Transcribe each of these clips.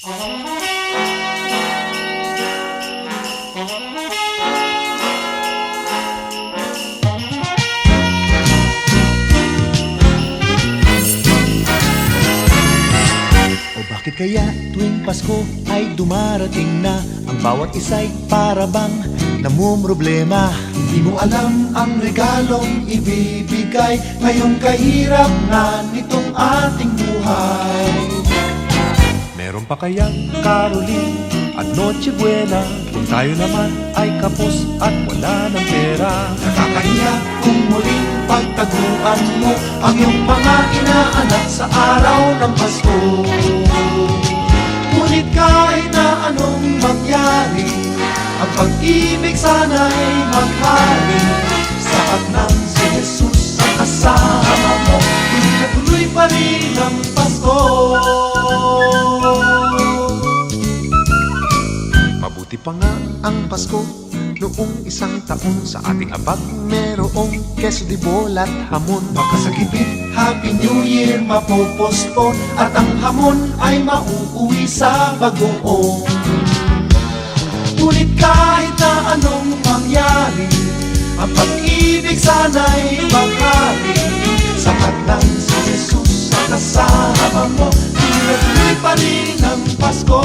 Bakit kaya tuwing Pasko ay dumarating na ang bawat isa'y para bang namumroblema? Di mo alam ang regalong ibibigay ngayong kahirap na nitong ating buhay. Meron pa kayang Caroling at Noche Buena kung tayo naman ay kapos at wala ng pera? Nakakahiya kung muling pagtaguan mo ang iyong mga inaanak sa araw ng Pasko. Ngunit kahit na anong mangyari, ang pag-ibig sana'y maghari. Sapat nang si Jesus ang kasama mo, tuloy na tuloy pa rin ang Pasko. Mabuti pa nga ang Pasko noong isang taon. Sa ating abag merong keso de bola at hamon. Baka sa gipit Happy New Year mapopospon at ang hamon ay mauuwi sa bagoong. Ngunit kahit na anong mangyari, ang pag-ibig sana'y maghari. Sapat lang si Jesus sa kasama mo, tuloy pa rin ang Pasko.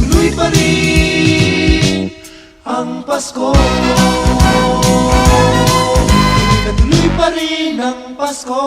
Tuloy pa rin ang Pasko. Tuloy pa rin ang Pasko.